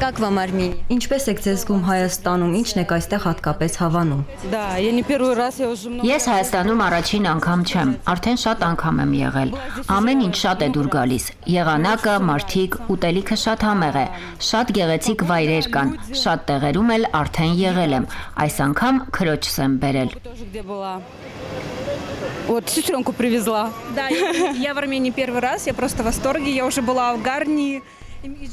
Как вам Армения? Ինչպես եք ձեզ զգում Հայաստանում, ինչն եք այստեղ հատկապես հավանում։ Да, я не первый раз, я уже много. Ես Հայաստանում առաջին անգամ չեմ, արդեն շատ անգամ եմ եղել։ Ամեն ինչ շատ է դուր գալիս։ Եղանակը, մարդիկ, ուտելիքը շատ համեղ է։ Շատ գեղեցիկ վայրեր կան։ Շատ տեղերում էլ արդեն եղել եմ։ Այս անգամ քրոջս եմ բերել։ Тоже где была. Вот сестренку привезла. Да, я в Армении первый раз, я просто в восторге, я уже была в Гарнии.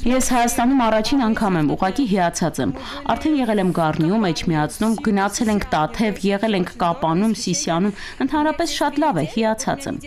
Ես Հայաստանում առաջին անգամ եմ, ուղղակի հիացած եմ։ Արդեն եղել եմ Գառնիում, Էջմիածնում, գնացել ենք Տաթև, եղել ենք Կապանում, Սիսիանում, ընդհանրապես շատ լավ է, հիացած եմ։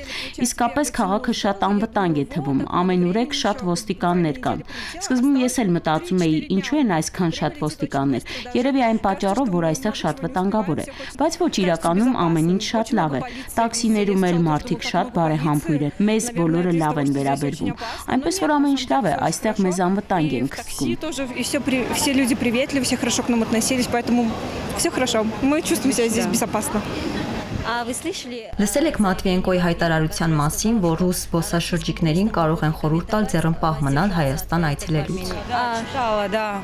Իսկապես քաղաքը շատ անվտանգ է թվում, ամենուրեք շատ ոստիկաններ կան։ Սկզբում ես էլ մտածում էի, ինչու են այսքան շատ ոստիկաններ։ Երևի այն պատճառով, որ այստեղ շատ վտանգավոր է, բայց ոչ իրականում ամեն ինչ շատ լավ է։ Տաքսիներում էլ մարդիկ շատ բարեհամբույր են։ Մեզ բոլորը լավ են վերաբերվում։ Այնպես որ ամեն ինչ լավ է, այստեղ մեզ անվտանգ ենք զգում։ Тоже и все люди приветливы, все хорошо к нам относились, поэтому все хорошо. Мы чувствуем себя здесь безопасно. А вы слышали? Լսել եք Մատվիենկոյի հայտարարության մասին, որ ռուս զբոսաշրջիկներին կարող են խորհուրդ տալ ձեռնպահ մնալ Հայաստան այցելելուց։ Да.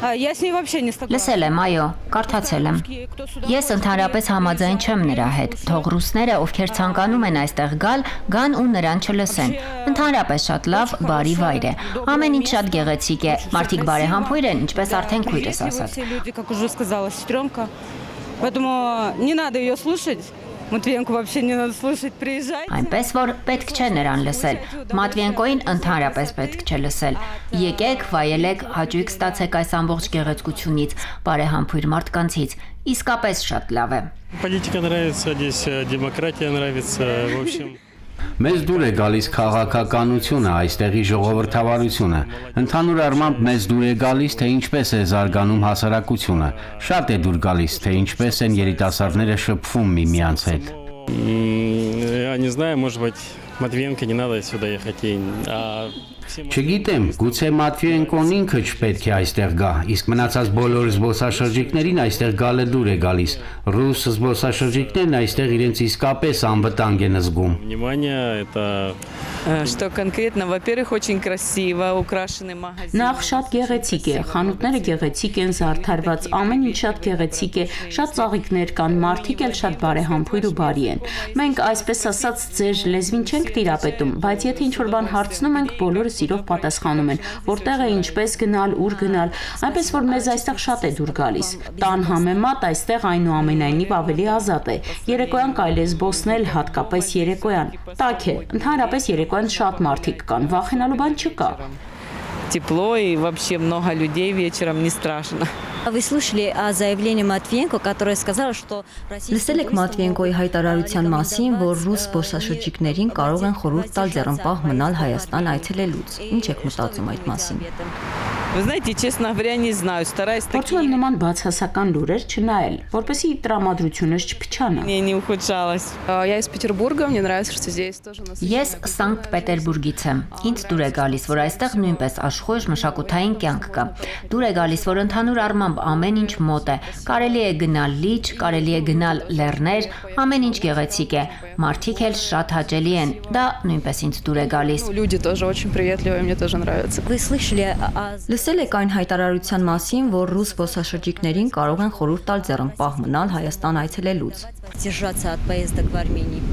Я с ней вообще не согласна. Լսել եմ, այո, կարդացել եմ։ Ես ընդհանրապես համաձայն չեմ նրա հետ։ Թող ռուսները, ովքեր ցանկանում են այստեղ գալ, գան ու նրան չլսեն։ Ընդհանրապես շատ լավ, բարի վայր է։ Ամեն ինչ շատ գեղեցիկ է։ Մարդիկ բարեհամբույր են, ինչպես արդեն քույրս ասաց։ Все люди, как уже сказала сестренка. Поэтому не надо ее слушать. Матвиенко вообще не надо слушать, приезжайте. Այնպես որ պետք չէ նրան լսել։ Մատվիենկոին ընդհանրապես պետք չէ լսել։ Եկեք, վայելեք, հաճույք ստացեք այս ամբողջ գեղեցկությունից, բարեհամբույր մարդկանցից։ Իսկապես շատ լավ է։ Политика нравится, здесь демократия нравится, в общем. Մեզ դուր է գալիս քաղաքականությունը, այստեղի ժողովրդավարությունը։ Ընդհանուր առմամբ մեզ դուր է գալիս, թե ինչպես է զարգանում հասարակությունը։ Շատ է դուր գալիս, թե ինչպես են երիտասարդները շփվում միմյանց հետ։ Я не знаю, может быть, Матвиенко не надо сюда ехать. Չգիտեմ, գուցե Մատվիենկոն ինքը չպետք է այստեղ գա, իսկ մնացած բոլոր զբոսաշրջիկներին այստեղ գալը դուր է գալիս։ Ռուս զբոսաշրջիկներն այստեղ իրենց իսկապես անվտանգ են զգում։ Внимание, это... Что конкретно? Во-первых, очень красиво, украшенный магазин. Նախ շատ գեղեցիկ է, խանութները գեղեցիկ են, զարդարված, ամեն ինչ շատ գեղեցիկ է, շատ ծաղիկներ կան, մարդիկ էլ շատ բարեհամբույր ու բարի են։ Մենք այսպես ասած ձեր լեզվին չենք տիրապետում, բայց եթե ինչ-որ բան հարցնում ենք, բոլորը սիրով պատասխանում են, որտեղ է ինչպես գնալ, ուր գնալ, այնպես որ մեզ այստեղ շատ է դուր գալիս։ Տան համեմատ այստեղ այնուամենայնիվ ավելի ազատ է։ Երեկոյան կարելի է զբոսնել, հատկապես երեկոյան։ Տաք է, ընդհանրապես երեկոյան շատ մարդիկ կան, վախենալու բան չկա։ Тепло и вообще много людей вечером, не страшно. Вы слышали о заявлении Матвиенко, которая сказала, что Россия... Լսել եք Մատվիենկոյի հայտարարության մասին, որ ռուս զբոսաշրջիկներին կարող են խորհուրդ տալ ձեռնպահ մնալ Հայաստան այցելելուց։ Ինչ եք մտածում այդ մասին։ Вы знаете, честно говоря, не знаю, стараюсь Փորձում եմ նման բացասական լուրեր չնայել, որպեսզի տրամադրությունս չփչանա։ не ухудшалось. Я из Петербурга, мне нравится, что здесь тоже у нас... Ես Սանկտ Պետերբուրգից եմ։ Ինձ դուր է գալիս, որ այստեղ նույնպես աշխույժ մշակութային կյանք կա։ Դուր է գալիս, որ ընդհանուր առմամբ ամեն ինչ մոտ է։ Կարելի է գնալ լիճ, կարելի է գնալ լեռներ, ամեն ինչ գեղեցիկ է։ Մարդիկ էլ շատ հաճելի են։ Դա նույնպես ինձ դուր է գալիս։ Люди тоже очень приветливые, мне тоже нравится. Вы слышали о... Լսել եք այն հայտարարության մասին, որ ռուս զբոսաշրջիկներին կարող են խորհուրդ տալ ձեռնպահ մնալ Հայաստան այցելելուց։ Держаться от поездок в Армению.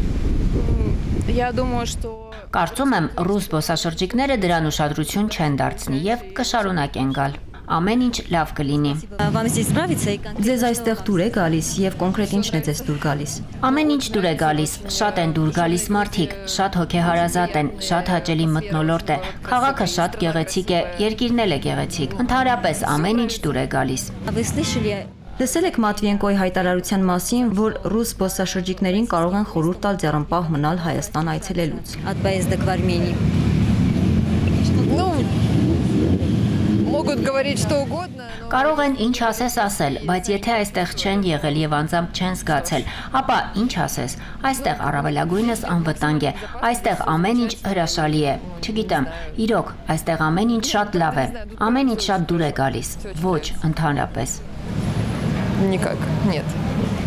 Я думаю, что... Կարծում եմ, ռուս զբոսաշրջիկները դրան ուշադրություն չեն դարձնի եւ կշարունակեն գալ։ Ամեն ինչ լավ կլինի։ Вам здесь нравится? Ձեզ այստեղ դուր է գալիս եւ կոնկրետ ինչն է ձեզ դուր գալիս։ Ամեն ինչ դուր է գալիս, շատ են դուր գալիս մարդիկ, շատ հոգեհարազատ են, շատ հաճելի մթնոլորտ է, քաղաքը շատ գեղեցիկ է, երկիրն էլ է գեղեցիկ։ Ընդհանրապես ամեն ինչ դուր է գալիս։ Вы слышали? Լսել եք Մատվիենկոյի հայտարարության մասին, որ ռուս զբոսաշրջիկներին կարող են խորհուրդ տալ ձեռնպահ մնալ Հայաստան այցելելուց։ От поездок в Армению. Могут говорить что угодно, но... Կարող են ինչ ասես ասել, բայց եթե այստեղ չեն եղել եւ անձամբ չեն զգացել, ապա ինչ ասես։ Այստեղ առավելագույնս անվտանգ է։ Այստեղ ամեն ինչ հրաշալի է։ Չգիտեմ, իրոք, այստեղ ամեն ինչ շատ լավ է։ Ամեն ինչ շատ դուր է գալիս։ Ոչ, ընդհանրապես։ Никак, нет.